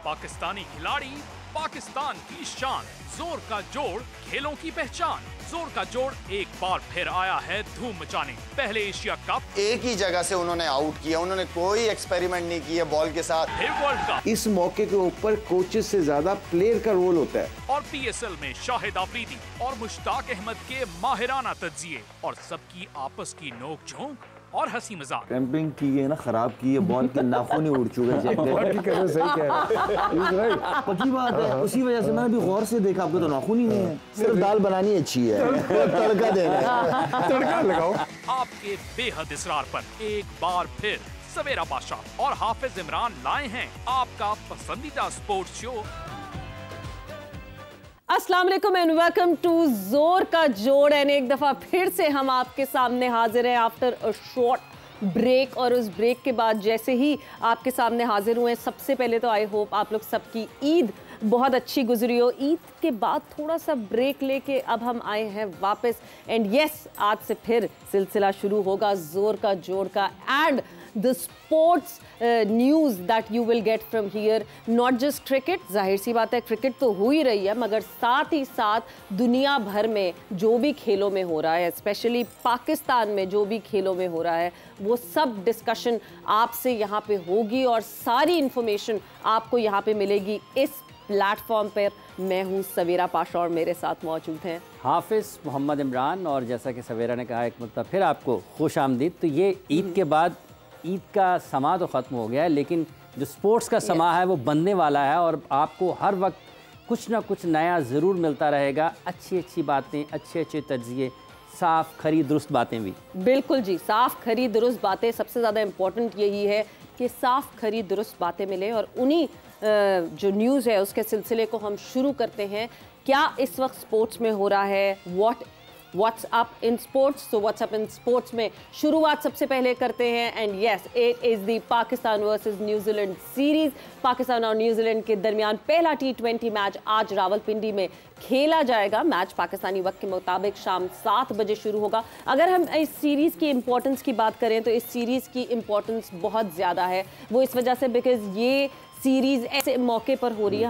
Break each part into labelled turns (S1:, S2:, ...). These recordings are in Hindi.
S1: पाकिस्तानी खिलाड़ी पाकिस्तान की शान, जोर का जोड़ खेलों की पहचान। जोर का जोड़ एक बार फिर आया है धूम मचाने। पहले एशिया कप
S2: एक ही जगह से उन्होंने आउट किया, उन्होंने कोई एक्सपेरिमेंट नहीं किया बॉल के साथ।
S1: फिर वर्ल्ड कप।
S3: इस मौके के ऊपर कोचेस से ज्यादा प्लेयर का रोल होता है।
S1: और पीएसएल में शाहिद आफरीदी और मुश्ताक अहमद के माहिराना तज्जिए और सबकी आपस की नोक-झोंक और हंसी मजाक।
S3: क्रैम्पिंग की है ना, खराब की है, बॉल के नाखून ही उड़ चुके हैं। सही कह रहे हैं, पक्की बात है। उसी वजह से मैंने भी गौर से देखा, आपके तो नाखून ही नहीं है। सिर्फ दाल बनानी अच्छी है, तड़का देना है, तड़का लगाओ।
S1: आपके बेहद इसरार पर एक बार फिर सवेरा बादशाह और हाफिज इमरान लाए हैं आपका पसंदीदा स्पोर्ट्स शो।
S4: अस्सलाम वालेकुम एंड वेलकम टू जोर का जोड़। एंड एक दफ़ा फिर से हम आपके सामने हाजिर हैं आफ्टर अ शॉर्ट ब्रेक। और उस ब्रेक के बाद जैसे ही आपके सामने हाजिर हुए, सबसे पहले तो आई होप आप लोग सबकी ईद बहुत अच्छी गुजरी हो। ईद के बाद थोड़ा सा ब्रेक लेके अब हम आए हैं वापस। एंड यस, आज से फिर सिलसिला शुरू होगा जोर का जोड़ का and the sports news that you will get from here, not just cricket। जाहिर सी बात है क्रिकेट तो हो ही रही है, मगर साथ ही साथ दुनिया भर में जो भी खेलों में हो रहा है, स्पेशली पाकिस्तान में जो भी खेलों में हो रहा है, वो सब डिस्कशन आपसे यहाँ पे होगी और सारी इंफॉर्मेशन आपको यहाँ पे मिलेगी इस प्लेटफॉर्म पर। मैं हूँ सवेरा पाशा और मेरे साथ मौजूद हैं
S5: हाफिज़ मोहम्मद इमरान। और जैसा कि सवेरा ने कहा, एक मतलब फिर आपको खुश आमदीद। तो ये ईद के बाद ईद का समा तो ख़त्म हो गया है, लेकिन जो स्पोर्ट्स का समा है वो बनने वाला है और आपको हर वक्त कुछ ना कुछ नया ज़रूर मिलता रहेगा। अच्छी अच्छी बातें, अच्छे अच्छे तज्जिए, साफ़ खरी दुरुस्त बातें भी।
S4: बिल्कुल जी, साफ़ खरी दुरुस्त बातें। सबसे ज़्यादा इम्पोर्टेंट यही है कि साफ़ खरी दुरुस्त बातें मिलें। और उन्हीं जो न्यूज़ है उसके सिलसिले को हम शुरू करते हैं। क्या इस वक्त स्पोर्ट्स में हो रहा है, व्हाट्स अप इन स्पोर्ट्स। तो व्हाट्स अप इन स्पोर्ट्स में शुरुआत सबसे पहले करते हैं। And yes, it is the Pakistan versus New Zealand series. Pakistan और न्यूजीलैंड के दरमियान पहला T20 मैच आज रावलपिंडी में खेला जाएगा। मैच पाकिस्तानी वक्त के मुताबिक शाम 7 बजे शुरू होगा। अगर हम इस सीरीज़ की इम्पोर्टेंस की बात करें तो इस सीरीज़ की इम्पोर्टेंस बहुत ज़्यादा है। वो इस वजह से बिकॉज ये सीरीज़ ऐसे मौके पर हो रही है।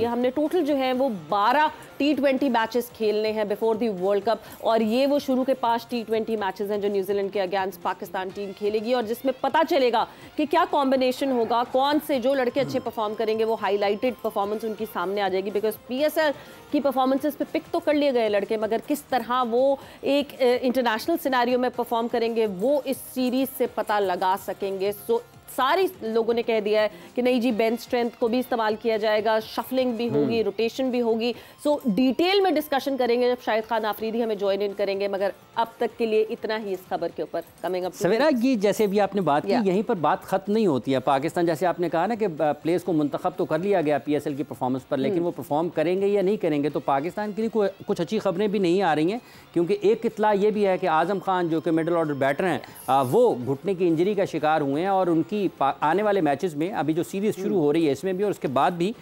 S4: हमने टोटल जो है वो 12 T20 मैचेस खेलने हैं बिफोर दी वर्ल्ड कप। और ये वो शुरू के 5 T20 मैचेस हैं जो न्यूजीलैंड के अगेंस्ट पाकिस्तान टीम खेलेगी और जिसमें पता चलेगा कि क्या कॉम्बिनेशन होगा, कौन से जो लड़के अच्छे परफॉर्म करेंगे वो हाईलाइटेड परफॉर्मेंस उनकी सामने आ जाएगी। बिकॉज PSL की परफॉर्मेंसेस पे पिक तो कर लिए गए लड़के, मगर किस तरह वो एक इंटरनेशनल सिनेरियो में परफॉर्म करेंगे वो इस सीरीज़ से पता लगा सकेंगे। सो सारे लोगों ने कह दिया है कि नहीं जी, बेंच स्ट्रेंथ को भी इस्तेमाल किया जाएगा, शफलिंग भी होगी, रोटेशन भी होगी। सो डिटेल में डिस्कशन करेंगे जब शाहिद खान आफरीदी हमें ज्वाइन इन करेंगे। मगर अब तक के लिए इतना ही इस खबर के ऊपर। कमिंग अप
S5: सवेरा, ये जैसे भी आपने बात की, यहीं पर बात खत्म नहीं होती है। पाकिस्तान, जैसे आपने कहा ना कि प्लेयर्स को मुंतखब तो कर लिया गया PSL की परफॉर्मेंस पर, लेकिन वो परफॉर्म करेंगे या नहीं करेंगे। तो पाकिस्तान के लिए कुछ अच्छी खबरें भी नहीं आ रही हैं, क्योंकि एक इत्तला ये भी है कि आजम खान जो कि मिडल ऑर्डर बैटर हैं, वो घुटने की इंजरी का शिकार हुए हैं और उनकी आने वाले मैचेस में, अभी जो सीरीज़ शुरू हो रही है इसमें भी और उसके बाद भी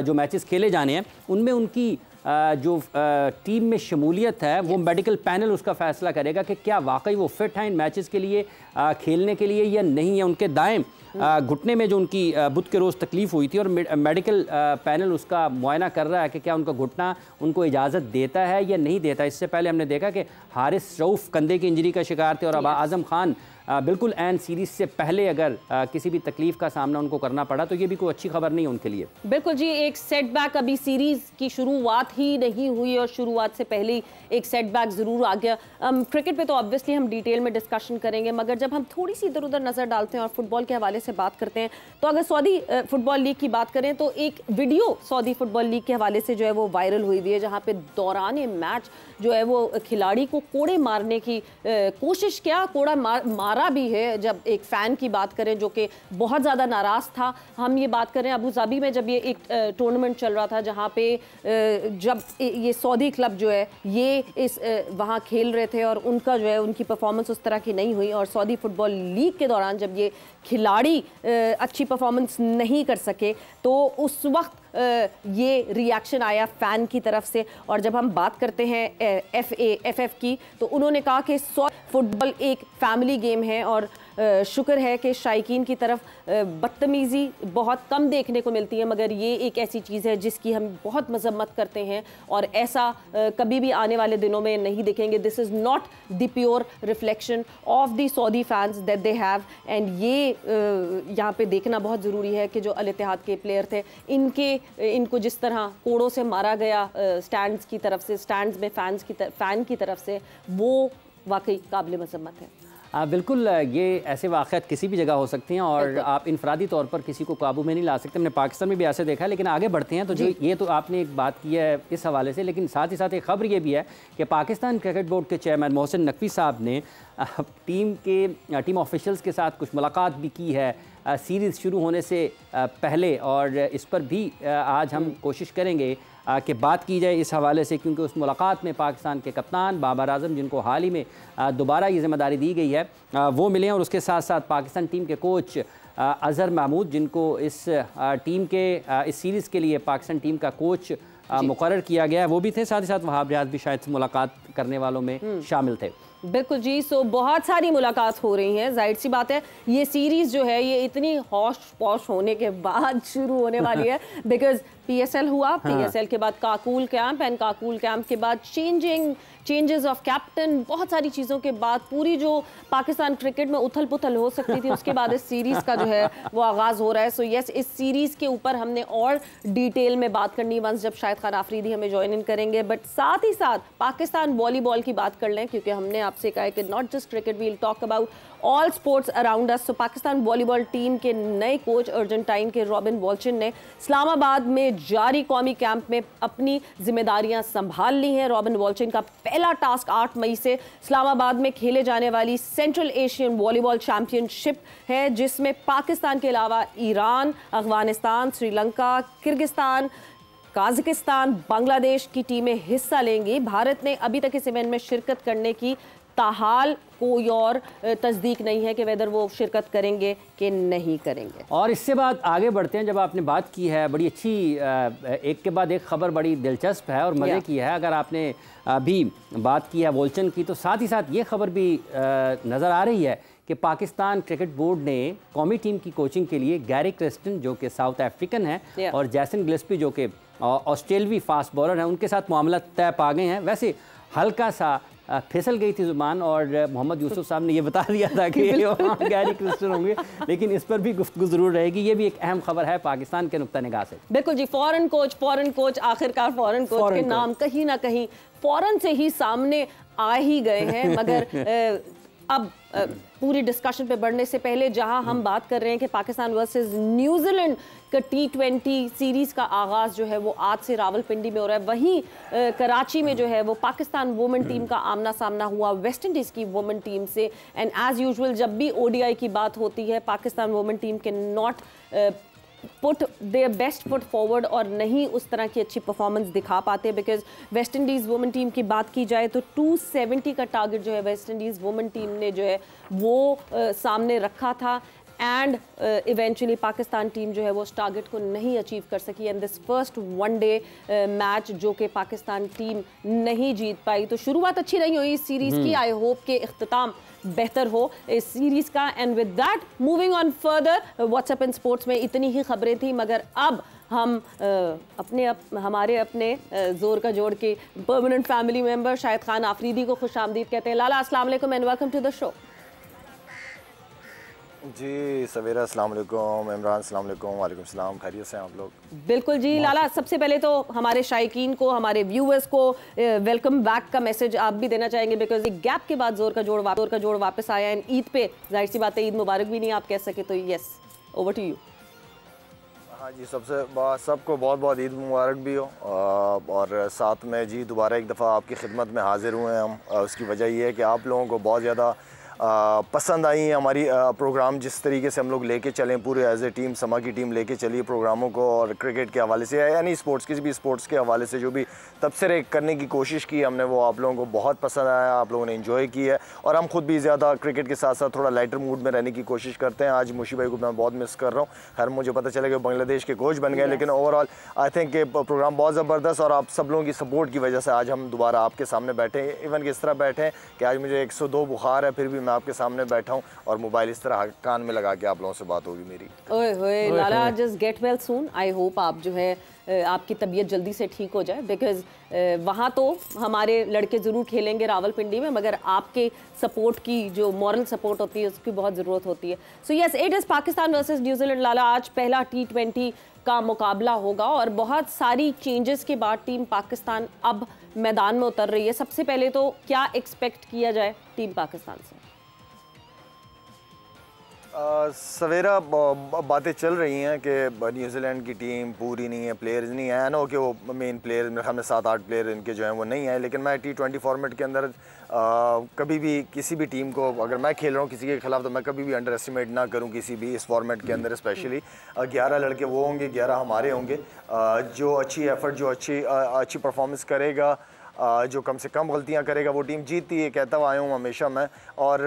S5: जो मैचेस खेले जाने हैं उनमें उनकी जो टीम में शमूलियत है वो मेडिकल पैनल उसका फैसला करेगा कि क्या वाकई वो फिट हैं इन मैचेस के लिए, खेलने के लिए या नहीं है। उनके दाएं घुटने में जो उनकी बुध के रोज़ तकलीफ़ हुई थी और मेडिकल पैनल उसका मुआयना कर रहा है कि क्या उनका घुटना उनको इजाज़त देता है या नहीं देता। इससे पहले हमने देखा कि हारिस रऊफ़ कंधे की इंजरी का शिकार थे और अब आज़म खान बिल्कुल एन सीरीज़ से पहले अगर किसी भी तकलीफ़ का सामना उनको करना पड़ा तो ये भी कोई अच्छी खबर नहीं है उनके लिए।
S4: बिल्कुल जी, एक सेटबैक, अभी सीरीज़ की शुरुआत ही नहीं हुई और शुरुआत से पहले ही एक सेटबैक ज़रूर आ गया। क्रिकेट पे तो ऑब्वियसली हम डिटेल में डिस्कशन करेंगे, मगर जब हम थोड़ी सी इधर उधर नज़र डालते हैं और फुटबॉल के हवाले से बात करते हैं तो अगर सऊदी फुटबॉल लीग की बात करें तो एक वीडियो सऊदी फुटबॉल लीग के हवाले से जो है वो वायरल हुई हुई है, जहाँ पे दौरान मैच जो है वो खिलाड़ी को कोड़े मारने की कोशिश किया, कोड़ा मारा भी है। जब एक फ़ैन की बात करें जो कि बहुत ज़्यादा नाराज़ था, हम ये बात करें अबू धाबी में जब ये एक टूर्नामेंट चल रहा था जहाँ पे जब ये सऊदी क्लब जो है ये इस वहाँ खेल रहे थे और उनका जो है उनकी परफॉर्मेंस उस तरह की नहीं हुई और सऊदी फुटबॉल लीग के दौरान जब ये खिलाड़ी अच्छी परफॉर्मेंस नहीं कर सके तो उस वक्त ये रिएक्शन आया फ़ैन की तरफ से। और जब हम बात करते हैं FA FF की तो उन्होंने कहा कि फुटबॉल एक फैमिली गेम है और शुक्र है कि शायकीन की तरफ बदतमीज़ी बहुत कम देखने को मिलती है, मगर ये एक ऐसी चीज़ है जिसकी हम बहुत मजम्मत करते हैं और ऐसा कभी भी आने वाले दिनों में नहीं देखेंगे। This is not the pure reflection of the Saudi fans that they have, and ये यहाँ पे देखना बहुत ज़रूरी है कि जो अल इत्तेहाद के प्लेयर थे इनको जिस तरह कोड़ों से मारा गया स्टैंड्स की तरफ से, स्टैंड्स में फ़ैन की तरफ से, वो वाकई काबिल मजम्मत है।
S5: बिल्कुल, ये ऐसे वाक़यात किसी भी जगह हो सकते हैं और आप इनफरादी तौर पर किसी को काबू में नहीं ला सकते। हमने पाकिस्तान में भी ऐसे देखा है, लेकिन आगे बढ़ते हैं तो जो ये तो आपने एक बात की है इस हवाले से, लेकिन साथ ही साथ एक खबर ये भी है कि पाकिस्तान क्रिकेट बोर्ड के चेयरमैन मोहसिन नकवी साहब ने टीम ऑफिशियल्स के साथ कुछ मुलाकात भी की है सीरीज़ शुरू होने से पहले, और इस पर भी आज हम कोशिश करेंगे कि बात की जाए इस हवाले से, क्योंकि उस मुलाकात में पाकिस्तान के कप्तान बाबर आजम, जिनको हाल ही में दोबारा ये ज़िम्मेदारी दी गई है, वो मिले, और उसके साथ साथ पाकिस्तान टीम के कोच अज़हर महमूद, जिनको इस टीम के इस सीरीज़ के लिए पाकिस्तान टीम का कोच मुकर्रर किया गया है, वो भी थे। साथ ही साथ वहाब रियाज भी शायद मुलाकात करने वालों में शामिल थे।
S4: बिल्कुल जी, सो बहुत सारी मुलाकात हो रही हैं। जाहिर सी बात है ये सीरीज़ जो है ये इतनी हौश पौश होने के बाद शुरू होने वाली है, बिकॉज PSL हुआ, PSL के बाद Kakul camp, and Kakul camp के बाद चेंजेस ऑफ कैप्टन, बहुत सारी चीज़ों के बाद पूरी जो पाकिस्तान क्रिकेट में उथल पुथल हो सकती थी उसके बाद इस सीरीज़ का जो है वो आगाज़ हो रहा है। सो यस, इस सीरीज़ के ऊपर हमने और डिटेल में बात करनी वंस जब शाहिद खान आफरीदी हमें ज्वाइन इन करेंगे, बट साथ ही साथ पाकिस्तान वॉलीबॉल की बात कर लें, क्योंकि हमने आपसे कहा है कि not just cricket, we will talk about all sports around us. तो पाकिस्तान वॉलीबॉल टीम के नए कोच अर्जेंटाइन के रॉबिन वॉल्चिन ने इस्लामाबाद में जारी कौमी कैंप में अपनी जिम्मेदारियां संभाल ली हैं। रॉबिन वॉल्चिन का पहला टास्क 8 मई से इस्लामाबाद में खेले जाने वाली सेंट्रल एशियन वॉलीबॉल चैंपियनशिप है, जिसमें पाकिस्तान के अलावा ईरान, अफगानिस्तान, श्रीलंका, किर्गिस्तान, काज़ाकिस्तान, बांग्लादेश की टीमें हिस्सा लेंगी। भारत ने अभी तक इस इवेंट में शिरकत करने की ताहाल कोई और तस्दीक नहीं है कि वेदर वो शिरकत करेंगे कि नहीं करेंगे।
S5: और इससे बाद आगे बढ़ते हैं। जब आपने बात की है बड़ी अच्छी, एक के बाद एक खबर बड़ी दिलचस्प है और मज़े की है। अगर आपने अभी बात की है वोल्चन की, तो साथ ही साथ ये खबर भी नज़र आ रही है कि पाकिस्तान क्रिकेट बोर्ड ने कौमी टीम की कोचिंग के लिए गैरी क्रिस्टन, जो कि साउथ अफ्रीकन है, और जैसन गिलेस्पी, जो कि ऑस्ट्रेलवी फास्ट बॉलर हैं, उनके साथ मामला तय पा गए हैं। वैसे हल्का सा फिसल गई थी ज़ुबान और मोहम्मद यूसुफ साहब ने ये बता दिया था कि गैरी क्रिस्टन होंगे, लेकिन इस पर भी गुफ्तगू ज़रूर रहेगी। ये भी एक अहम खबर है पाकिस्तान के नुक्ता निगाह से।
S4: बिल्कुल जी, फॉरेन कोच आखिरकार फॉरेन कोच के नाम कहीं ना कहीं फॉरेन से ही सामने आ ही गए हैं, मगर अब पूरी डिस्कशन पे बढ़ने से पहले जहां हम बात कर रहे हैं कि पाकिस्तान वर्सेस न्यूजीलैंड का T20 सीरीज़ का आगाज़ जो है वो आज से रावलपिंडी में हो रहा है, वहीं कराची में जो है वो पाकिस्तान वुमेन टीम का आमना सामना हुआ वेस्ट इंडीज़ की वुमेन टीम से। एंड एज़ यूजुअल जब भी ODI की बात होती है, पाकिस्तान वुमेन टीम के not put their best foot forward और नहीं उस तरह की अच्छी परफॉर्मेंस दिखा पाते, because West Indies women team की बात की जाए तो 270 का टारगेट जो है वेस्ट इंडीज़ वुमेन टीम ने जो है वो सामने रखा था, एंड इवेंचुअली पाकिस्तान टीम जो है वो उस टारगेट को नहीं अचीव कर सकी। And this first one day match जो कि पाकिस्तान टीम नहीं जीत पाई, तो शुरुआत अच्छी नहीं हुई इस सीरीज़ की। आई होप के इख्तिताम बेहतर हो इस सीरीज़ का। And with that moving on further, WhatsApp and sports में इतनी ही खबरें थी, मगर अब हम हमारे अपने जोर का जोड़ के permanent family member Shahid Khan Afridi को खुशामदीद कहते हैं। लाला, अस्सलाम वालेकुम and welcome to the show.
S2: जी सवेरा, अस्सलाम वालेकुम। इमरान, अस्सलाम वालेकुम। वालेकुम सलाम। खैरियत से हैं आप लोग?
S4: बिल्कुल जी लाला, सबसे पहले तो हमारे शायकीन को, हमारे व्यूअर्स को वेलकम बैक का मैसेज आप भी देना चाहेंगे, बिकॉज एक गैप के बाद जोर का जोड़ वापस आया। एंड ईद पे जाहिर सी बात है ईद मुबारक भी नहीं आप कह सके, तो यस ओवर टू यू।
S2: हाँ जी, सबको बहुत बहुत ईद मुबारक भी हो, और साथ में जी दोबारा एक दफ़ा आपकी खिदमत में हाजिर हुए हैं हम। उसकी वजह ये है कि आप लोगों को बहुत ज़्यादा पसंद आई है हमारी प्रोग्राम, जिस तरीके से हम लोग लेके चलें पूरे एज ए टीम, समा की टीम लेके चली प्रोग्रामों को, और क्रिकेट के हवाले से यानी स्पोर्ट्स किसी भी स्पोर्ट्स के हवाले से जो भी तबसरे करने की कोशिश की हमने, वो आप लोगों को बहुत पसंद आया, आप लोगों ने एंजॉय की है। और हम खुद भी ज़्यादा क्रिकेट के साथ साथ थोड़ा लाइटर मूड में रहने की कोशिश करते हैं। आज मुशी भाई को मैं बहुत मिस कर रहा हूँ। खैर मुझे पता चला कि बांग्लादेश के कोच बन गए, लेकिन ओवरऑल आई थिंक कि प्रोग्राम बहुत ज़बरदस्त, और आप सब लोगों की सपोर्ट की वजह से आज हम दोबारा आपके सामने बैठे हैं। इवन कि इस तरह बैठे हैं कि आज मुझे 102 बुखार है, फिर भी मैं आपके सामने बैठा हूँ और मोबाइल इस तरह कान में लगा के आप लोगों से बात होगी मेरी।
S4: ओए होए Lala, just get well soon. I hope आप जो है आपकी तबीयत जल्दी से ठीक हो जाए, बिकॉज वहाँ तो हमारे लड़के ज़रूर खेलेंगे रावलपिंडी में, मगर आपके सपोर्ट की जो मॉरल सपोर्ट होती है उसकी बहुत ज़रूरत होती है। So yes, it is Pakistan versus New Zealand. Lala, आज पहला T20 का मुकाबला होगा और बहुत सारी चेंजेस के बाद टीम पाकिस्तान अब मैदान में उतर रही है। सबसे पहले तो क्या एक्सपेक्ट किया जाए टीम पाकिस्तान से?
S2: सवेरा बातें चल रही हैं कि न्यूजीलैंड की टीम पूरी नहीं है, प्लेयर्स नहीं है नो, कि वो मेन प्लेयर मेरे ख्याल में 7-8 प्लेयर इनके जो हैं वो नहीं है। लेकिन मैं T20 फॉर्मेट के अंदर कभी भी किसी भी टीम को, अगर मैं खेल रहा हूँ किसी के खिलाफ, तो मैं कभी भी अंडर एस्टिमेट ना करूँ किसी भी इस फॉर्मेट के अंदर। स्पेशली 11 लड़के वो होंगे, 11 हमारे होंगे। जो अच्छी एफर्ट, जो अच्छी परफॉर्मेंस करेगा, जो कम से कम गलतियां करेगा, वो टीम जीतती है, कहता हुआ आया हूँ हमेशा मैं। और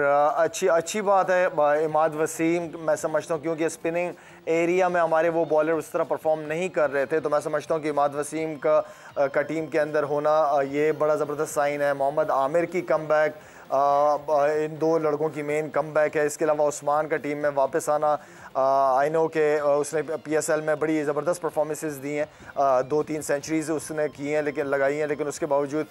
S2: अच्छी बात है इमाद वसीम, मैं समझता हूँ क्योंकि स्पिनिंग एरिया में हमारे वो बॉलर उस तरह परफॉर्म नहीं कर रहे थे, तो मैं समझता हूँ कि इमाद वसीम का टीम के अंदर होना ये बड़ा ज़बरदस्त साइन है। मोहम्मद आमिर की कमबैक, इन 2 लड़कों की मेन कमबैक है। इसके अलावा उस्मान का टीम में वापस आना, आई नो कि उसने PSL में बड़ी ज़बरदस्त परफॉर्मेंसेस दी हैं, 2-3 सेंचुरीज उसने की हैं, लेकिन लगाई हैं, लेकिन उसके बावजूद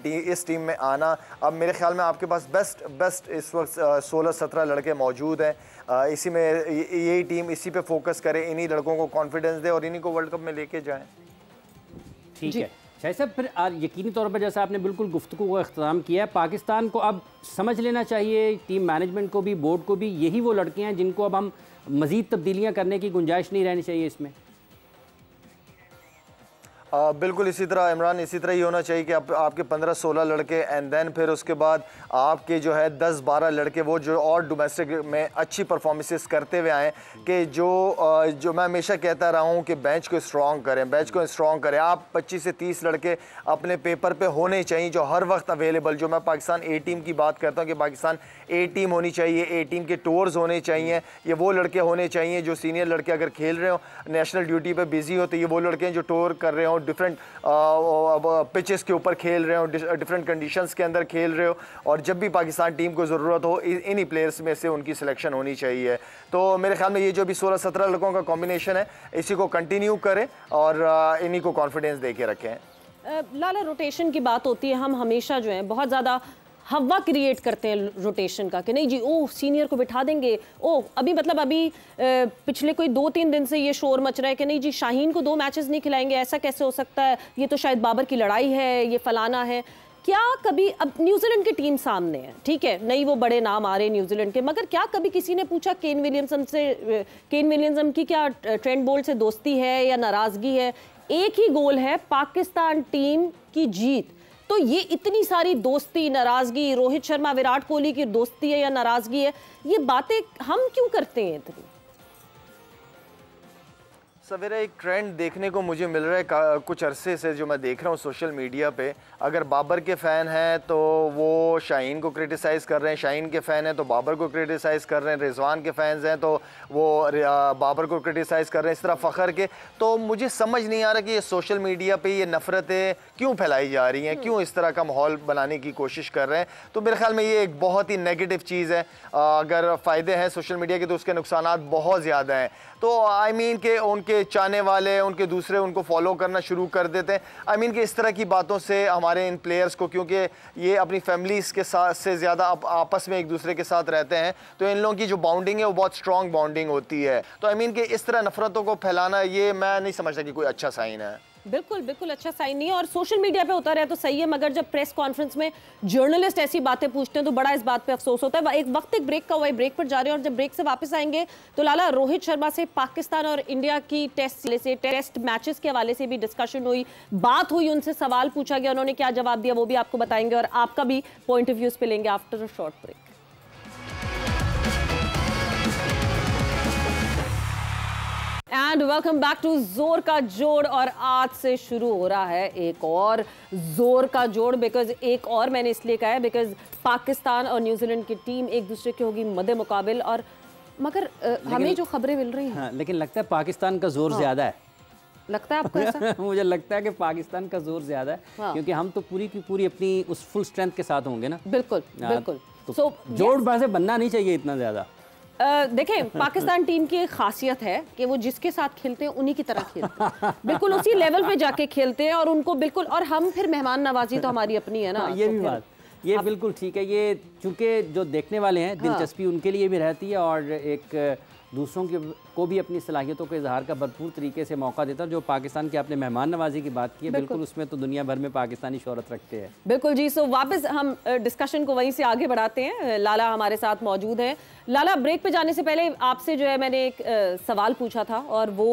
S2: इस टीम में आना, अब मेरे ख्याल में आपके पास बेस्ट इस वक्त 16-17 लड़के मौजूद हैं। इसी में यही टीम इसी पे फोकस करे, इन्हीं लड़कों को कॉन्फिडेंस दे और इन्हीं को वर्ल्ड कप में लेके जाएँ।
S5: ठीक है शाहिद साहब, फिर यकीनी तौर पर जैसा आपने बिल्कुल गुफ्तगू को अख्ताम किया है, पाकिस्तान को अब समझ लेना चाहिए, टीम मैनेजमेंट को भी, बोर्ड को भी, यही वो लड़के हैं जिनको अब हम मज़ीद तब्दीलियाँ करने की गुंजाइश नहीं रहनी चाहिए इसमें।
S2: बिल्कुल इसी तरह इमरान, इसी तरह ही होना चाहिए कि आपके 15-16 लड़के एंड देन फिर उसके बाद आपके जो है 10-12 लड़के वो जो और डोमेस्टिक में अच्छी परफॉर्मेंसेस करते हुए आएँ, कि जो मैं हमेशा कहता रहा हूँ कि बेंच को स्ट्रॉन्ग करें। आप 25 से 30 लड़के अपने पेपर पे होने चाहिए जो हर वक्त अवेलेबल, जो मैं पाकिस्तान A टीम की बात करता हूँ कि पाकिस्तान A टीम होनी चाहिए, A टीम के टूर्स होने चाहिए, ये वो लड़के होने चाहिए जो सीनियर लड़के अगर खेल रहे हो, नेशनल ड्यूटी पे बिजी हो, तो ये वो लड़के हैं जो टूर कर रहे हो, डिफरेंट पिचेस के ऊपर खेल रहे हो, डिफरेंट कंडीशंस के अंदर खेल रहे हो, और जब भी पाकिस्तान टीम को ज़रूरत हो इन्हीं प्लेयर्स में से उनकी सिलेक्शन होनी चाहिए। तो मेरे ख्याल में ये जो भी 16-17 लड़कों का कॉम्बिनेशन है, इसी को कंटिन्यू करें और इन्हीं को कॉन्फिडेंस दे के रखें।
S4: लाला, रोटेशन की बात होती है, हम हमेशा जो है बहुत ज़्यादा हवा क्रिएट करते हैं रोटेशन का, कि नहीं जी ओह सीनियर को बिठा देंगे, ओह अभी पिछले कोई 2-3 दिन से ये शोर मच रहा है कि नहीं जी शाहीन को 2 मैचेस नहीं खिलाएंगे, ऐसा कैसे हो सकता है, ये तो शायद बाबर की लड़ाई है, ये फलाना है। क्या कभी, अब न्यूजीलैंड की टीम सामने है, ठीक है, नहीं वो बड़े नाम आ रहे न्यूजीलैंड के, मगर क्या कभी किसी ने पूछा केन विलियमसन की क्या ट्रेंट बोल्ट से दोस्ती है या नाराज़गी है? एक ही गोल है, पाकिस्तान टीम की जीत। तो ये इतनी सारी दोस्ती, नाराजगी, रोहित शर्मा विराट कोहली की दोस्ती है या नाराजगी है, ये बातें हम क्यों करते हैं इतनी?
S2: सवेरा एक ट्रेंड देखने को मुझे मिल रहा है कुछ अरसे से, जो मैं देख रहा हूँ सोशल मीडिया पे। अगर बाबर के फ़ैन हैं तो वो शाहीन को क्रिटिसाइज़ कर रहे हैं, शाहीन के फ़ैन हैं तो बाबर को क्रिटिसाइज़ कर रहे हैं, रिजवान के फ़ैन्स हैं तो वो बाबर को क्रिटिसाइज़ कर रहे हैं, इस तरह फ़खर के। तो मुझे समझ नहीं आ रहा कि ये सोशल मीडिया पे ये नफ़रतें क्यों फैलाई जा रही हैं, क्यों इस तरह का माहौल बनाने की कोशिश कर रहे हैं। तो मेरे ख्याल में ये एक बहुत ही नेगेटिव चीज़ है। अगर फ़ायदे हैं सोशल मीडिया के तो उसके नुकसानात बहुत ज़्यादा हैं। तो आई मीन के उनके चाहने वाले, उनके दूसरे उनको फॉलो करना शुरू कर देते हैं। आई मीन कि इस तरह की बातों से हमारे इन प्लेयर्स को, क्योंकि ये अपनी फैमिलीज़ के साथ से ज़्यादा आपस में एक दूसरे के साथ रहते हैं, तो इन लोगों की जो बाउंडिंग है वो बहुत स्ट्रॉन्ग बाउंडिंग होती है। तो आई मीन कि इस तरह नफरतों को फैलाना, ये मैं नहीं समझता कि कोई अच्छा साइन है।
S4: बिल्कुल अच्छा साइन नहीं है, और सोशल मीडिया पे होता रहा तो सही है, मगर जब प्रेस कॉन्फ्रेंस में जर्नलिस्ट ऐसी बातें पूछते हैं तो बड़ा इस बात पे अफसोस होता है। एक ब्रेक का हुआ है, ब्रेक पर जा रहे हैं, और जब ब्रेक से वापस आएंगे तो लाला, रोहित शर्मा से पाकिस्तान और इंडिया की टेस्ट मैचेस के हवाले से भी डिस्कशन हुई, बात हुई, उनसे सवाल पूछा गया, उन्होंने क्या जवाब दिया वो भी आपको बताएंगे, और आपका भी पॉइंट ऑफ व्यूज पे लेंगे after a short break. And welcome back to जोर का जोड़, और आज से शुरू हो रहा है एक और जोर का जोड़, बिकॉज एक और मैंने इसलिए कहा है बिकॉज पाकिस्तान और न्यूजीलैंड की टीम एक दूसरे की होगी मद्दे मुकाबिल, और मगर हमें जो खबरें मिल रही हैं,
S5: हाँ, लेकिन लगता है पाकिस्तान का जोर ज्यादा है।
S4: लगता है आपको ऐसा?
S5: मुझे लगता है कि पाकिस्तान का जोर ज्यादा है, क्योंकि हम तो पूरी की पूरी अपनी उस फुल स्ट्रेंथ के साथ होंगे ना।
S4: बिल्कुल।
S5: तो जोड़बाज़ बनना नहीं चाहिए इतना ज़्यादा।
S4: देखें, पाकिस्तान टीम की एक खासियत है कि वो जिसके साथ खेलते हैं उन्हीं की तरह खेलते हैं, बिल्कुल उसी लेवल पे जाके खेलते हैं और उनको बिल्कुल, और हम फिर मेहमान नवाजी तो हमारी अपनी है ना।
S5: ये भी बात, ये बिल्कुल ठीक है। ये चूंकि जो देखने वाले हैं दिलचस्पी उनके लिए भी रहती है और एक दूसरों को भी अपनी सलाहियतों के इजहार का भरपूर तरीके से मौका देता है। जो पाकिस्तान की आपने मेहमान नवाजी की बात की है, बिल्कुल उसमें तो दुनिया भर में पाकिस्तानी शोहरत रखते हैं।
S4: बिल्कुल जी। सो वापस हम डिस्कशन को वहीं से आगे बढ़ाते हैं। लाला हमारे साथ मौजूद हैं। लाला, ब्रेक पे जाने से पहले आपसे जो है मैंने एक सवाल पूछा था और वो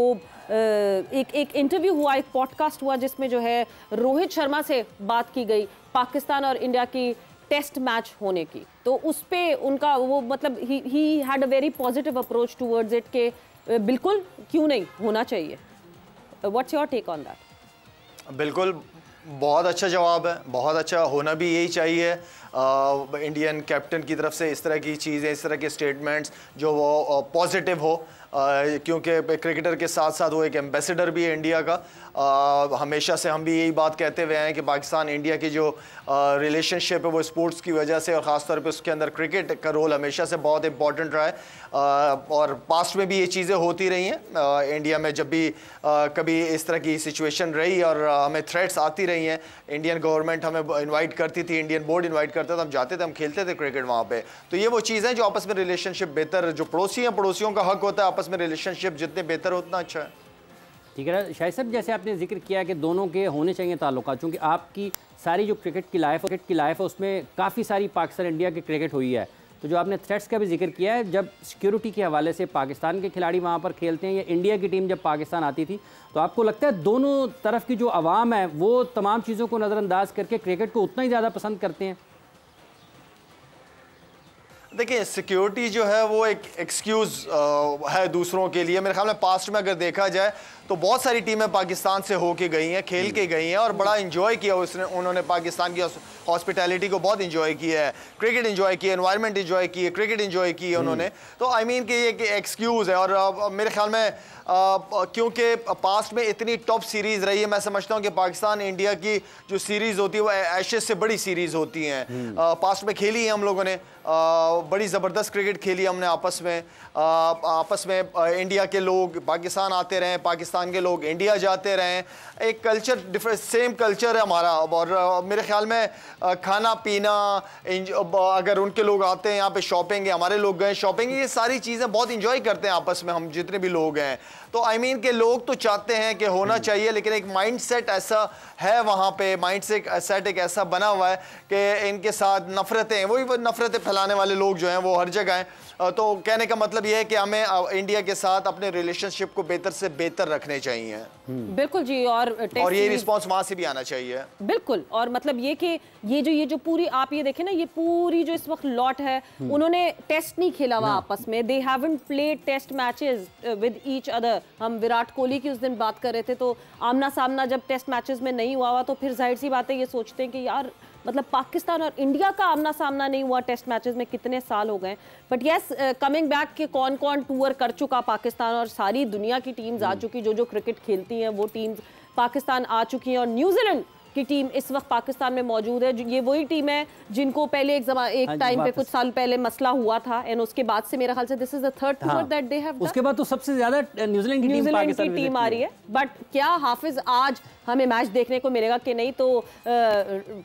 S4: एक इंटरव्यू हुआ, एक पॉडकास्ट हुआ जिसमें जो है रोहित शर्मा से बात की गई पाकिस्तान और इंडिया की टेस्ट मैच होने की। तो उस पे उनका वो मतलब he had a very positive approach towards it के बिल्कुल क्यों नहीं होना चाहिए। What's your take on that?
S2: बिल्कुल, बहुत अच्छा जवाब है, बहुत अच्छा, होना भी यही चाहिए। इंडियन कैप्टन की तरफ से इस तरह की चीज़ें, इस तरह के स्टेटमेंट्स जो वो पॉजिटिव हो, क्योंकि क्रिकेटर के साथ साथ वो एक एम्बेसडर भी है इंडिया का। हमेशा से हम भी यही बात कहते हुए हैं कि पाकिस्तान इंडिया की जो रिलेशनशिप है वो स्पोर्ट्स की वजह से और ख़ास तौर पे उसके अंदर क्रिकेट का रोल हमेशा से बहुत इंपॉर्टेंट रहा है और पास्ट में भी ये चीज़ें होती रही हैं। इंडिया में जब भी कभी इस तरह की सिचुएशन रही और हमें थ्रेट्स आती रही हैं, इंडियन गवर्नमेंट हमें इन्वाइट करती थी, इंडियन बोर्ड इन्वाइट करता था, हम जाते थे, हम खेलते थे क्रिकेट वहाँ पे। तो ये वो चीज़ें जो आपस में रिलेशनशिप बेहतर, जो पड़ोसी हैं पड़ोसियों का हक होता है आपस में रिलेशनशिप जितने बेहतर हो उतना अच्छा है।
S5: ठीक है ना शाहिद साहब, जैसे आपने जिक्र किया कि दोनों के होने चाहिए ताल्लुकात, चूँकि आपकी सारी जो क्रिकेट की लाइफ है उसमें काफ़ी सारी पाकिस्तान इंडिया की क्रिकेट हुई है। तो जो आपने थ्रेट्स का भी जिक्र किया है, जब सिक्योरिटी के हवाले से पाकिस्तान के खिलाड़ी वहाँ पर खेलते हैं या इंडिया की टीम जब पाकिस्तान आती थी, तो आपको लगता है दोनों तरफ की जो आवाम है वो तमाम चीज़ों को नज़रअंदाज करके क्रिकेट को उतना ही ज़्यादा पसंद करते हैं?
S2: देखिए, सिक्योरिटी जो है वो एक एक्सक्यूज़ है दूसरों के लिए। मेरे ख्याल में पास्ट में अगर देखा जाए तो बहुत सारी टीमें पाकिस्तान से होके गई हैं, खेल के गई हैं और बड़ा एंजॉय किया उन्होंने पाकिस्तान की हॉस्पिटैलिटी को बहुत एंजॉय किया है, क्रिकेट एंजॉय किया, एनवायरनमेंट एंजॉय की है, कि क्रिकेट एंजॉय की है उन्होंने। तो आई मीन कि ये एक एक्सक्यूज़ है और मेरे ख्याल में क्योंकि पास्ट में इतनी टॉप सीरीज़ रही है, मैं समझता हूँ कि पाकिस्तान इंडिया की जो सीरीज़ होती है वो एशेज़ से बड़ी सीरीज़ होती हैं। पास्ट में खेली है हम लोगों ने, बड़ी ज़बरदस्त क्रिकेट खेली हमने आपस में इंडिया के लोग पाकिस्तान आते रहे, पाकिस्तान के लोग इंडिया जाते रहे। एक कल्चर डिफरेंट, सेम कल्चर है हमारा और मेरे ख्याल में खाना पीना, अगर उनके लोग आते हैं यहाँ पे शॉपिंग है, हमारे लोग गए शॉपिंग, ये सारी चीज़ें बहुत इंजॉय करते हैं आपस में हम जितने भी लोग हैं। तो आई मीन के लोग तो चाहते हैं कि होना चाहिए, लेकिन एक माइंड सेट ऐसा है वहाँ पे, माइंड सेट एक ऐसा बना हुआ है कि इनके साथ नफरतें, वही नफरतें फैलाने वाले लोग जो हैं वो हर जगह हैं। तो कहने का मतलब ये है कि हमें इंडिया के साथ अपने रिलेशनशिप को बेहतर से बेहतर रखने चाहिए।
S4: बिल्कुल जी, और
S2: ये रिस्पॉन्स वहाँ से भी आना चाहिए।
S4: बिल्कुल, और मतलब ये कि ये जो पूरी आप ये देखें ना, ये पूरी जो इस वक्त लॉट है, उन्होंने टेस्ट नहीं खेला हुआ आपस में, they haven't played test matches with each other. हम विराट कोहली की उस दिन बात कर रहे थे, तो आमना सामना जब टेस्ट मैचेस में नहीं हुआ तो फिर जाहिर सी बात है ये सोचते हैं कि यार मतलब पाकिस्तान और इंडिया का आमना सामना नहीं हुआ टेस्ट मैचेस में, कितने साल हो गए। बट यस, कमिंग बैक के कौन कौन टूर कर चुका पाकिस्तान और सारी दुनिया की टीम्स आ चुकी, जो क्रिकेट खेलती हैं वो टीम्स पाकिस्तान आ चुकी हैं और न्यूजीलैंड की टीम इस वक्त पाकिस्तान में मौजूद है। ये वही टीम है जिनको पहले एक टाइम पे कुछ साल पहले मसला हुआ था एंड उसके बाद से मेरा ख्याल से this is the third tour that they have done.
S5: उसके बाद तो सबसे ज्यादा न्यूजीलैंड की
S4: टीम आ रही है। बट क्या हाफिज आज हमें मैच देखने को मिलेगा कि नहीं, तो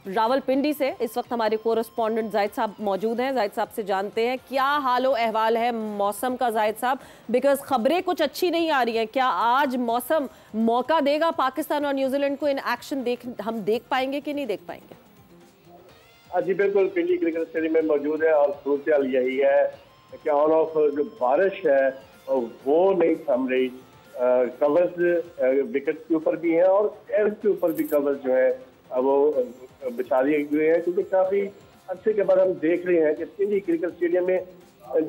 S4: रावलपिंडी से इस वक्त हमारे कोरेस्पोंडेंट जाहिद साहब मौजूद हैं। जाहिद साहब से जानते हैं क्या हालो अहवाल है मौसम का जाहिद साहब, बिकॉज खबरें कुछ अच्छी नहीं आ रही हैं। क्या आज मौसम मौका देगा पाकिस्तान और न्यूजीलैंड को इन एक्शन हम देख पाएंगे कि नहीं देख पाएंगे?
S6: जी बिल्कुल, पिंडी क्रिकेट स्टेडियम में मौजूद है और सूरत यही है कि ऑन ऑफ जो बारिश है वो नहीं थम रही। कवर्स विकेट के ऊपर भी हैं और एयर के ऊपर भी कवर्स जो है वो बिछा दिए हुए हैं, क्योंकि काफी अच्छे के बाद हम देख रहे हैं कि पिंडी क्रिकेट स्टेडियम में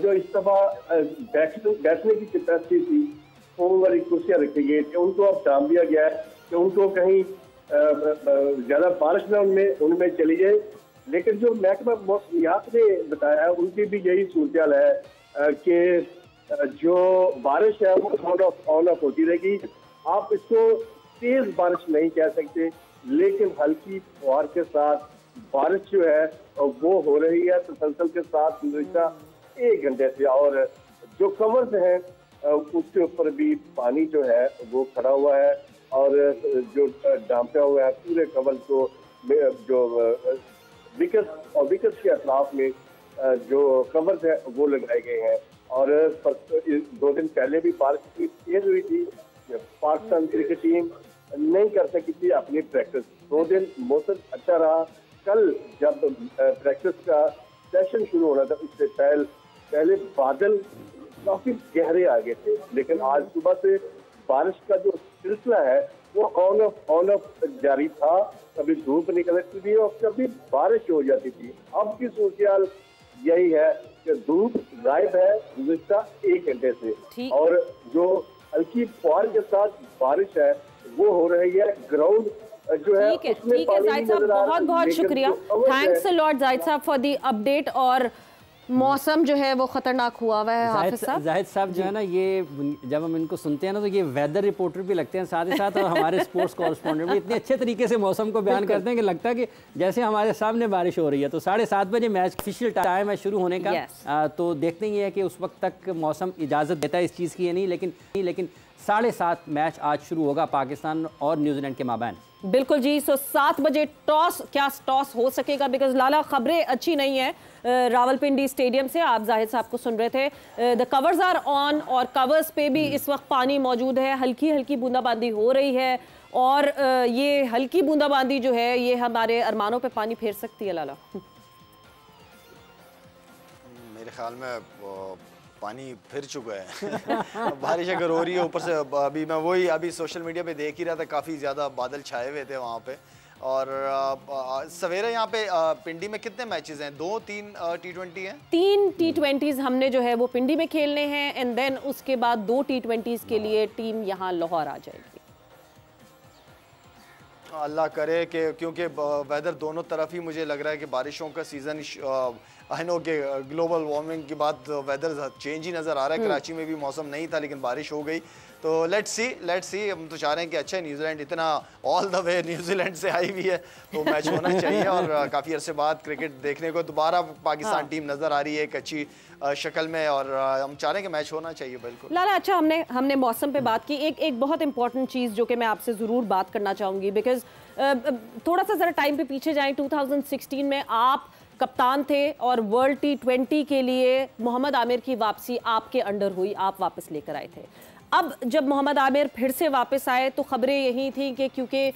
S6: जो इस दफा बैठने की कैपेसिटी थी वो वाली कुर्सियां रखी गई थी, उनको अब टाल दिया गया है कि उनको कहीं ज्यादा बारिश में उनमें चली जाए। लेकिन जो महकमा मौसमियात ने बताया उनकी भी यही सूरत है कि जो बारिश है वो ऑन ऑफ होती रहेगी। आप इसको तेज बारिश नहीं कह सकते, लेकिन हल्की फुहार के साथ बारिश जो है वो हो रही है तसलसल के साथ गुज़िश्ता 1 घंटे से, और जो कवर्स हैं उसके ऊपर भी पानी जो है वो खड़ा हुआ है, और जो डांपा हुआ है पूरे कवर को, जो विकेट्स के अतराफ में जो कवर्स है वो लगाए गए हैं। और 2 दिन पहले भी बारिश तेज हुई थी, पाकिस्तान क्रिकेट टीम नहीं कर सकी थी अपनी प्रैक्टिस। 2 दिन मौसम अच्छा रहा। कल जब प्रैक्टिस का सेशन शुरू होना था उससे पहले बादल काफी गहरे आ गए थे, लेकिन आज सुबह से बारिश का जो सिलसिला है वो ऑन ऑफ जारी था। कभी धूप निकलती थी और कभी बारिश हो जाती थी। अब की सूरत यही है कि धूप गायब है गुज़िश्ता 1 घंटे से, और जो हल्की फुहार के साथ बारिश है वो हो रही है ग्राउंड जो है।
S4: ठीक है जाहिद साहब, बहुत बहुत शुक्रिया, थैंक्स अ लॉट जाहिद साहब फॉर दी अपडेट। और मौसम जो है वो खतरनाक हुआ हुआ है हाफिज साहब।
S5: जाहिद साहब जो है ना, ये जब हम इनको सुनते हैं ना तो ये वेदर रिपोर्टर भी लगते हैं साथ ही साथ, और हमारे स्पोर्ट्स कॉरेस्पॉन्डेंट भी इतने अच्छे तरीके से मौसम को बयान करते हैं कि लगता है कि जैसे हमारे सामने बारिश हो रही है। तो 7:30 बजे मैच ऑफिशियल टाइम है शुरू होने का। तो देखते ही है कि उस वक्त तक मौसम इजाज़त देता है इस चीज़ की या नहीं, लेकिन 7:30 मैच आज शुरू होगा पाकिस्तान और न्यूजीलैंड के माबैन।
S4: बिल्कुल जी। 7 बजे क्या टॉस हो सकेगा? बिकॉज लाला खबरें अच्छी नहीं है रावलपिंडी स्टेडियम से। आप जाहिद साहब को सुन रहे थे। द कवर्स आर ऑन, और कवर्स पे भी इस वक्त पानी मौजूद है। हल्की हल्की बूंदाबांदी हो रही है, और ये हल्की बूंदाबांदी जो है ये हमारे अरमानों पे पानी फेर सकती है लाला।
S2: मेरे ख्याल में पानी फिर चुका है। बारिश अगर हो रही है ऊपर से, अभी सोशल मीडिया पे देख ही रहा था, काफ़ी ज़्यादा बादल छाए हुए थे वहाँ पे। और सवेरे यहाँ पे पिंडी में कितने मैचेस हैं? 2-3 T20 हैं? 3
S4: T20s हमने जो है वो पिंडी में खेलने हैं, एंड देन उसके बाद 2 T20s के लिए टीम यहाँ लाहौर आ जाएगी।
S2: अल्लाह करे कि, क्योंकि वेदर दोनों तरफ ही मुझे लग रहा है कि बारिशों का सीज़न, आई नो कि ग्लोबल वार्मिंग के बाद वेदर चेंज ही नज़र आ रहा है। कराची में भी मौसम नहीं था लेकिन बारिश हो गई। तो लेट्स सी हम तो चाह रहे हैं कि अच्छा, न्यूजीलैंड इतना ऑल द वे न्यूजीलैंड से आई हुई है तो मैच होना चाहिए। और काफ़ी अरसे बाद क्रिकेट देखने को दोबारा पाकिस्तान टीम नज़र आ रही है एक अच्छी शक्ल में, और हम चाह रहे हैं कि मैच होना चाहिए। बिल्कुल
S4: लाला, अच्छा हमने मौसम पे बात की। एक बहुत इंपॉर्टेंट चीज़ जो कि मैं आपसे ज़रूर बात करना चाहूँगी, बिकॉज थोड़ा सा ज़रा टाइम पे पीछे जाएं। 2016 में आप कप्तान थे और वर्ल्ड T20 के लिए मोहम्मद आमिर की वापसी आपके अंडर हुई, आप वापस लेकर आए थे। अब जब मोहम्मद आमिर फिर से वापस आए तो खबरें यही थी कि क्योंकि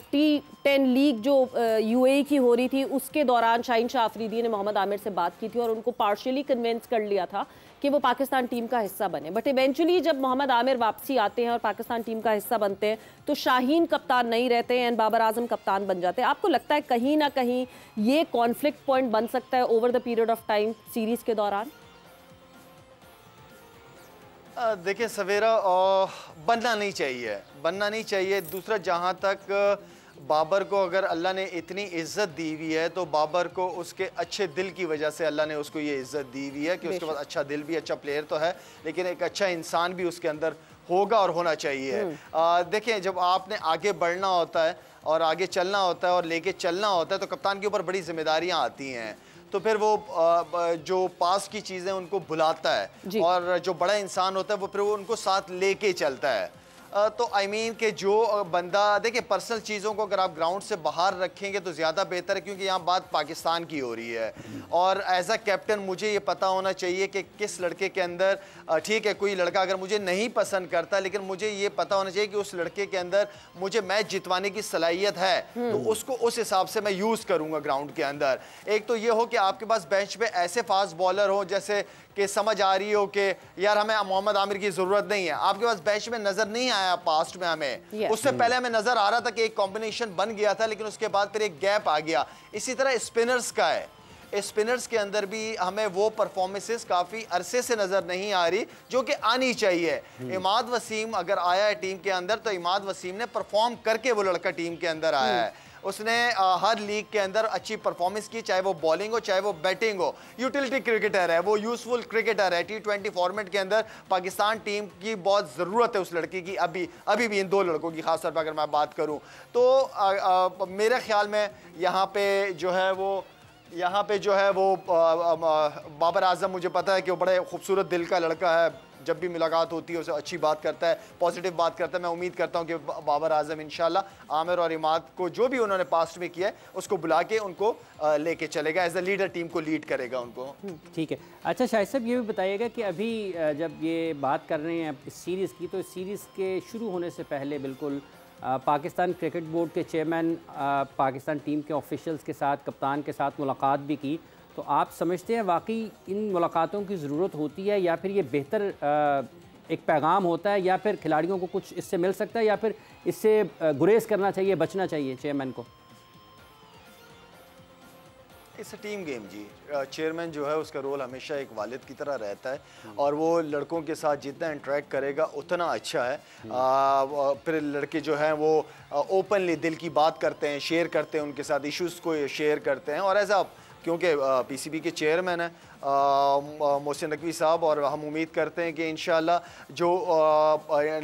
S4: T10 लीग जो UAE की हो रही थी उसके दौरान शाहीन शाह अफरीदी ने मोहम्मद आमिर से बात की थी और उनको पार्शियली कन्विंस कर लिया था कि वो पाकिस्तान टीम का हिस्सा बने। बट इवेंचुअली जब मोहम्मद आमिर वापसी आते हैं और पाकिस्तान टीम का हिस्सा बनते हैं तो शाहीन कप्तान नहीं रहते हैं एंड बाबर आजम कप्तान बन जाते हैं। आपको लगता है कहीं ना कहीं ये कॉन्फ्लिक्ट पॉइंट बन सकता है over the period of time series के दौरान?
S2: देखिए सवेरा, बनना नहीं चाहिए। दूसरा, जहाँ तक बाबर को अगर अल्लाह ने इतनी इज्जत दी हुई है तो बाबर को उसके अच्छे दिल की वजह से अल्लाह ने उसको ये इज्जत दी हुई है कि उसके पास अच्छा दिल भी, अच्छा प्लेयर तो है, लेकिन एक अच्छा इंसान भी उसके अंदर होगा और होना चाहिए। देखिए, जब आपने आगे बढ़ना होता है और आगे चलना होता है और लेके चलना होता है तो कप्तान के ऊपर बड़ी जिम्मेदारियाँ आती हैं। तो फिर वो जो पास की चीज़ें उनको भुलाता है और जो बड़ा इंसान होता है वो फिर वो उनको साथ लेके चलता है। तो आई मीन कि जो बंदा, देखिए पर्सनल चीज़ों को अगर आप ग्राउंड से बाहर रखेंगे तो ज़्यादा बेहतर है, क्योंकि यहाँ बात पाकिस्तान की हो रही है। और एज अ कैप्टन मुझे ये पता होना चाहिए कि किस लड़के के अंदर, ठीक है कोई लड़का अगर मुझे नहीं पसंद करता, लेकिन मुझे ये पता होना चाहिए कि उस लड़के के अंदर मुझे मैच जितवाने की सलाहियत है, तो उसको उस हिसाब से मैं यूज़ करूँगा ग्राउंड के अंदर। एक तो ये हो कि आपके पास बेंच पे ऐसे फास्ट बॉलर हो जैसे कि समझ आ रही हो कि यार हमें मोहम्मद आमिर की ज़रूरत नहीं है। आपके पास बेंच में नज़र नहीं आया पास्ट में हमें, उससे पहले हमें नज़र आ रहा था कि एक कॉम्बिनेशन बन गया था, लेकिन उसके बाद फिर एक गैप आ गया। इसी तरह स्पिनर्स का है, स्पिनर्स के अंदर भी हमें वो परफॉर्मेंसेस काफ़ी अरसे से नज़र नहीं आ रही जो कि आनी चाहिए। इमाद वसीम अगर आया है टीम के अंदर तो इमाद वसीम ने परफॉर्म करके वो लड़का टीम के अंदर आया है। उसने हर लीग के अंदर अच्छी परफॉर्मेंस की, चाहे वो बॉलिंग हो चाहे वो बैटिंग हो। यूटिलिटी क्रिकेटर है, वो यूजफुल क्रिकेटर है। T20 फॉर्मेट के अंदर पाकिस्तान टीम की बहुत ज़रूरत है उस लड़के की, अभी भी इन दो लड़कों की खासतौर पर अगर मैं बात करूँ तो मेरे ख्याल में यहाँ पे जो है वो बाबर आजम, मुझे पता है कि वो बड़े खूबसूरत दिल का लड़का है, जब भी मुलाकात होती है उसे अच्छी बात करता है, पॉजिटिव बात करता है। मैं उम्मीद करता हूं कि बाबर आजम इंशाल्लाह आमिर और इमाद को जो भी उन्होंने पास्ट में किया है उसको बुला के उनको लेके चलेगा, एज अ लीडर टीम को लीड करेगा उनको।
S5: ठीक है। अच्छा शाहिद साहब, ये भी बताइएगा कि अभी जब ये बात कर रहे हैं इस सीरीज़ की, तो इस सीरीज़ के शुरू होने से पहले बिल्कुल पाकिस्तान क्रिकेट बोर्ड के चेयरमैन पाकिस्तान टीम के ऑफिशियल्स के साथ, कप्तान के साथ मुलाकात भी की, तो आप समझते हैं वाकई इन मुलाकातों की ज़रूरत होती है, या फिर ये बेहतर एक पैगाम होता है, या फिर खिलाड़ियों को कुछ इससे मिल सकता है, या फिर इससे गुरेज करना चाहिए, बचना चाहिए चेयरमैन को?
S2: इट्स अ टीम गेम जी। चेयरमैन जो है उसका रोल हमेशा एक वालिद की तरह रहता है, और वो लड़कों के साथ जितना इंटरेक्ट करेगा उतना अच्छा है। फिर लड़के जो हैं वो ओपनली दिल की बात करते हैं, शेयर करते हैं, उनके साथ इश्यूज़ को शेयर करते हैं। और ऐसा क्योंकि पीसीबी के चेयरमैन हैं मोहसिन नकवी साहब, और हम उम्मीद करते हैं कि इंशाल्लाह जो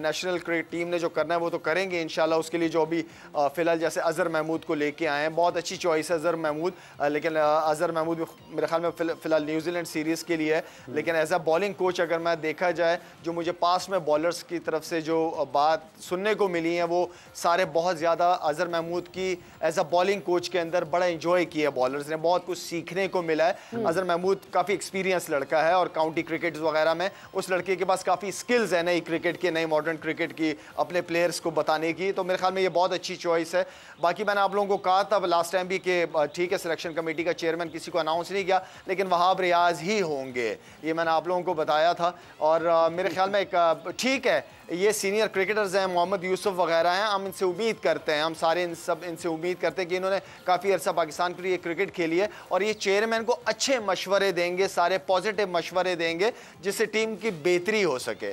S2: नेशनल क्रिकेट टीम ने जो करना है वो तो करेंगे इंशाल्लाह। उसके लिए जो अभी फ़िलहाल जैसे अज़हर महमूद को लेके आए हैं, बहुत अच्छी चॉइस है अज़हर महमूद, लेकिन अज़हर महमूद भी मेरे ख्याल में फ़िलहाल न्यूजीलैंड सीरीज़ के लिए है। लेकिन एज अ बॉलिंग कोच अगर मैं देखा जाए, जो मुझे पास में बॉलर्स की तरफ से जो बात सुनने को मिली है वो सारे बहुत ज़्यादा अज़हर महमूद की एज अ बॉलिंग कोच के अंदर बड़ा इंजॉय किया, बॉलर्स ने बहुत कुछ सीखने को मिला है। अज़हर महमूद काफ़ी एक्सपीरियंस लड़का है, और काउंटी क्रिकेट वगैरह में उस लड़के के पास काफ़ी स्किल्स है नई क्रिकेट की, नई मॉडर्न क्रिकेट की, अपने प्लेयर्स को बताने की। तो मेरे ख्याल में ये बहुत अच्छी चॉइस है। बाकी मैंने आप लोगों को कहा था लास्ट टाइम भी कि ठीक है सिलेक्शन कमेटी का चेयरमैन किसी को अनाउंस नहीं किया, लेकिन वहाब रियाज ही होंगे, ये मैंने आप लोगों को बताया था। और मेरे ख्याल में एक ठीक है, ये सीनियर क्रिकेटर्स हैं, मोहम्मद यूसुफ वगैरह हैं, हम इनसे उम्मीद करते हैं, हम सारे इनसे उम्मीद करते हैं कि इन्होंने काफ़ी अरसा पाकिस्तान के लिए क्रिकेट खेली है, और ये चेयरमैन को अच्छे मशवरे देंगे, सारे पॉजिटिव मशवरे देंगे जिससे टीम की बेहतरी हो सके।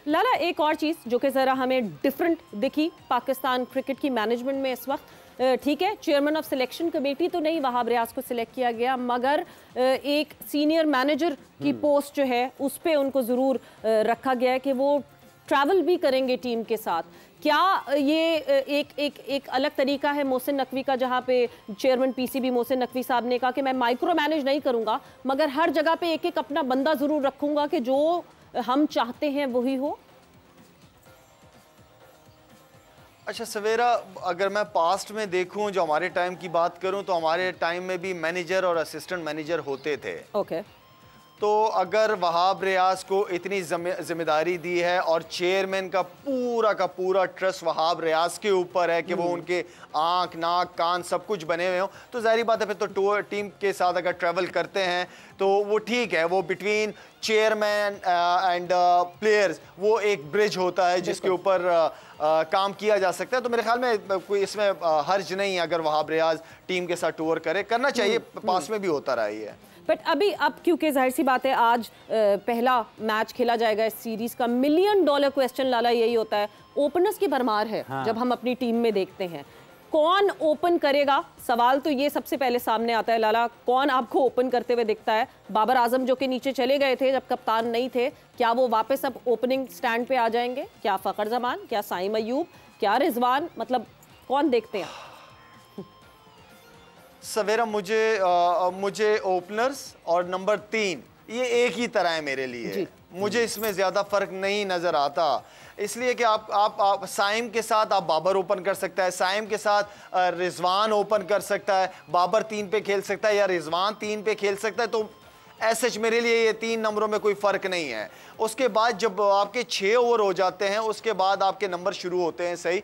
S4: लाला, एक और चीज़ जो कि ज़रा हमें डिफरेंट दिखी पाकिस्तान क्रिकेट की मैनेजमेंट में इस वक्त, ठीक है चेयरमैन ऑफ सिलेक्शन कमेटी तो नहीं वहाब रियाज को सिलेक्ट किया गया, मगर एक सीनियर मैनेजर की पोस्ट जो है उस पर उनको ज़रूर रखा गया है कि वो ट्रैवल भी करेंगे टीम के साथ। क्या ये एक अलग तरीका है मोहसिन नकवी का, जहाँ पे चेयरमैन पीसीबी मोहसिन नकवी साहब ने कहा कि मैं माइक्रो मैनेज नहीं करूँगा, मगर हर जगह पे एक अपना बंदा ज़रूर रखूँगा कि जो हम चाहते हैं वही हो?
S2: अच्छा सवेरा, अगर मैं पास्ट में देखूं, जो हमारे टाइम की बात करूं, तो हमारे टाइम में भी मैनेजर और असिस्टेंट मैनेजर होते थे।
S4: ओके।
S2: तो अगर वहाब रियाज को इतनी जिम्मेदारी दी है और चेयरमैन का पूरा ट्रस्ट वहाब रियाज के ऊपर है कि वो उनके आंख नाक कान सब कुछ बने हुए हों, तो जाहिर बात है फिर तो टूर टीम के साथ अगर ट्रैवल करते हैं तो वो ठीक है, वो बिटवीन चेयरमैन एंड प्लेयर्स वो एक ब्रिज होता है जिसके ऊपर काम किया जा सकता है। तो मेरे ख्याल में कोई इसमें हर्ज नहीं है अगर वहाब रियाज टीम के साथ टूर करे, करना चाहिए, पास में भी होता रहा है।
S4: बट अभी अब क्योंकि जाहिर सी बात है आज पहला मैच खेला जाएगा इस सीरीज का, $1 मिलियन क्वेश्चन लाला यही होता है, ओपनर्स की भरमार है। हाँ। जब हम अपनी टीम में देखते हैं कौन ओपन करेगा, सवाल तो ये सबसे पहले सामने आता है लाला, कौन आपको ओपन करते हुए दिखता है? बाबर आजम जो कि नीचे चले गए थे जब कप्तान नहीं थे, क्या वो वापस अब ओपनिंग स्टैंड पे आ जाएंगे? क्या फ़खर जमान, क्या साइम अयूब, क्या रिजवान, मतलब कौन देखते हैं?
S2: सवेरा मुझे ओपनर्स और नंबर 3 ये एक ही तरह है मेरे लिए, मुझे इसमें ज़्यादा फ़र्क नहीं नज़र आता, इसलिए कि आप साइम के साथ आप बाबर ओपन कर सकता है, साइम के साथ रिजवान ओपन कर सकता है, बाबर 3 पे खेल सकता है या रिजवान 3 पे खेल सकता है। तो ऐसे मेरे लिए ये 3 नंबरों में कोई फ़र्क नहीं है। उसके बाद जब आपके 6 ओवर हो जाते हैं उसके बाद आपके नंबर शुरू होते हैं। सही,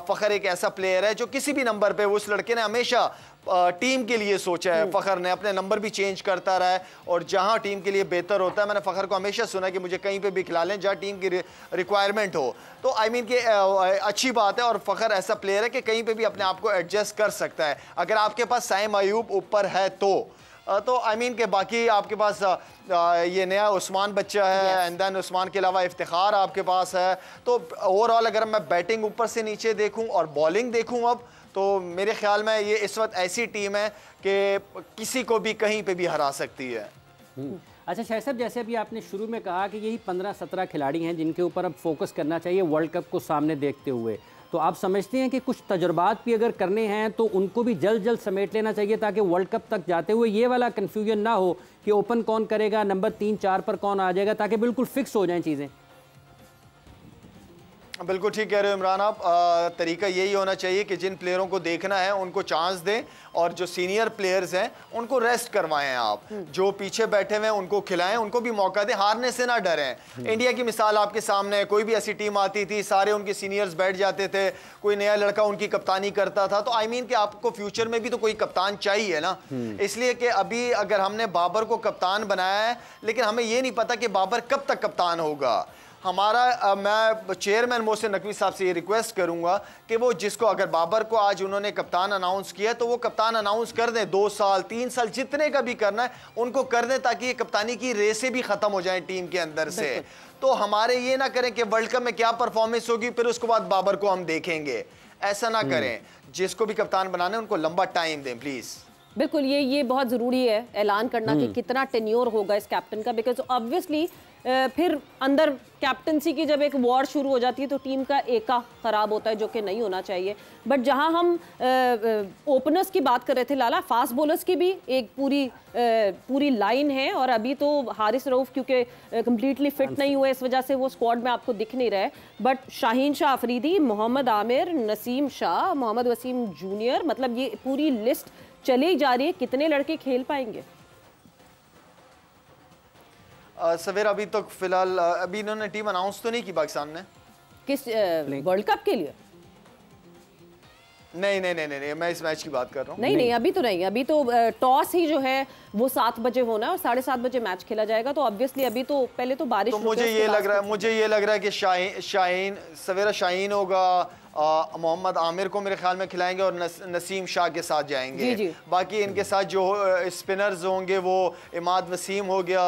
S2: फ़खर एक ऐसा प्लेयर है जो किसी भी नंबर पे, उस लड़के ने हमेशा टीम के लिए सोचा है, फ़खर ने अपने नंबर भी चेंज करता रहा है, और जहां टीम के लिए बेहतर होता है, मैंने फ़खर को हमेशा सुना कि मुझे कहीं पे भी खिला लें जहां टीम की रिक्वायरमेंट हो। तो आई मीन कि अच्छी बात है, और फ़खर ऐसा प्लेयर है कि कहीं पे भी अपने आप को एडजस्ट कर सकता है। अगर आपके पास साइम अयूब ऊपर है तो तो आई मीन के बाकी आपके पास ये नया उस्मान बच्चा है एंड देन उस्मान के अलावा इफ्तिखार आपके पास है। तो ओवरऑल अगर मैं बैटिंग ऊपर से नीचे देखूं और बॉलिंग देखूं अब, तो मेरे ख्याल में ये इस वक्त ऐसी टीम है कि किसी को भी कहीं पे भी हरा सकती है।
S5: अच्छा शाहिद साहब, जैसे अभी आपने शुरू में कहा कि यही 15-17 खिलाड़ी हैं जिनके ऊपर अब फोकस करना चाहिए वर्ल्ड कप को सामने देखते हुए, तो आप समझते हैं कि कुछ तजुर्बात भी अगर करने हैं तो उनको भी जल्द जल्द समेट लेना चाहिए ताकि वर्ल्ड कप तक जाते हुए ये वाला कन्फ्यूजन ना हो कि ओपन कौन करेगा, नंबर 3-4 पर कौन आ जाएगा, ताकि बिल्कुल फिक्स हो जाएं चीज़ें?
S2: बिल्कुल ठीक कह रहे हो इमरान आप। तरीका यही होना चाहिए कि जिन प्लेयरों को देखना है उनको चांस दें और जो सीनियर प्लेयर्स हैं उनको रेस्ट करवाएं आप, जो पीछे बैठे हुए हैं उनको खिलाएं, उनको भी मौका दें, हारने से ना डरें। इंडिया की मिसाल आपके सामने है, कोई भी ऐसी टीम आती थी सारे उनके सीनियर्स बैठ जाते थे, कोई नया लड़का उनकी कप्तानी करता था। तो आई मीन कि आपको फ्यूचर में भी तो कोई कप्तान चाहिए ना, इसलिए कि अभी अगर हमने बाबर को कप्तान बनाया है लेकिन हमें ये नहीं पता कि बाबर कब तक कप्तान होगा। हमारा मैं चेयरमैन मोहसिन नकवी साहब से ये रिक्वेस्ट करूंगा कि वो जिसको अगर बाबर को आज उन्होंने कप्तान अनाउंस किया तो वो कप्तान अनाउंस कर दें, 2 साल 3 साल जितने का भी करना है उनको कर दें ताकि ये कप्तानी की रेसें भी खत्म हो जाएं टीम के अंदर से। तो हमारे ये ना करें कि वर्ल्ड कप में क्या परफॉर्मेंस होगी फिर उसके बाद बाबर को हम देखेंगे, ऐसा ना करें। जिसको भी कप्तान बनाना है उनको लंबा टाइम दें प्लीज।
S4: बिल्कुल, ये बहुत ज़रूरी है ऐलान करना कि कितना टेन्योर होगा इस कैप्टन का, बिकॉज ऑब्वियसली फिर अंदर कैप्टनसी की जब एक वॉर शुरू हो जाती है तो टीम का एका ख़राब होता है, जो कि नहीं होना चाहिए। बट जहां हम ओपनर्स की बात कर रहे थे लाला, फास्ट बॉलर्स की भी एक पूरी लाइन है और अभी तो हारिस रऊफ क्योंकि कम्प्लीटली फिट नहीं हुए इस वजह से वो स्क्वाड में आपको दिख नहीं रहे। बट शाहीन शाह अफरीदी, मोहम्मद आमिर, नसीम शाह, मोहम्मद वसीम जूनियर, मतलब ये पूरी लिस्ट चली जा रही है। कितने लड़के खेल पाएंगे?
S2: सवेर अभी तक फिलहाल अभी इन्होंने टीम अनाउंस तो नहीं की पाकिस्तान ने।
S4: किस वर्ल्ड कप के लिए?
S2: नहीं, मैं इस मैच की बात कर रहा हूँ।
S4: नहीं, अभी तो नहीं। अभी तो टॉस ही जो है वो 7 बजे होना है और 7:30 बजे मैच खेला जाएगा। तो ऑब्वियसली अभी तो पहले तो बारिश,
S2: तो मुझे ये लग रहा है कि शाहीन सवेरा शाहीन होगा, मोहम्मद आमिर को मेरे ख्याल में खिलाएंगे और नसीम शाह के साथ जाएंगे।
S4: जी।
S2: बाकी इनके साथ जो स्पिनर्स होंगे वो इमाद वसीम हो गया,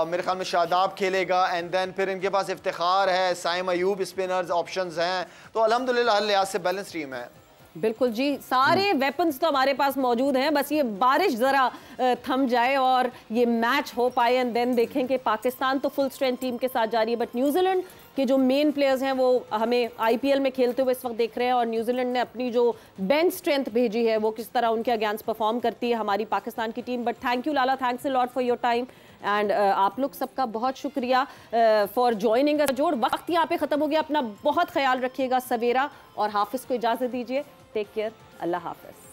S2: मेरे ख्याल में शादाब खेलेगा एंड देन फिर इनके पास इफ्तिखार है, साइम अयूब स्पिनर्स ऑप्शंस हैं। तो अल्हम्दुलिल्लाह हर लिहाज से बैलेंस टीम है।
S4: बिल्कुल जी, सारे वेपन्स तो हमारे पास मौजूद हैं, बस ये बारिश ज़रा थम जाए और ये मैच हो पाए एंड देन देखें कि पाकिस्तान तो फुल स्ट्रेंथ टीम के साथ जा रही है बट न्यूजीलैंड के जो मेन प्लेयर्स हैं वो हमें आईपीएल में खेलते हुए इस वक्त देख रहे हैं और न्यूजीलैंड ने अपनी जो बेंच स्ट्रेंथ भेजी है वो किस तरह उनके अगेंस्ट परफॉर्म करती है हमारी पाकिस्तान की team. But thank you Lala, thanks a lot for your time and आप लोग सबका बहुत शुक्रिया फॉर ज्वाइनिंग अस। जोड़ वक्त यहाँ पे ख़त्म हो गया, अपना बहुत ख्याल रखिएगा। सवेरा और हाफिज़ को इजाज़त दीजिए। टेक केयर, अल्लाह हाफिज़।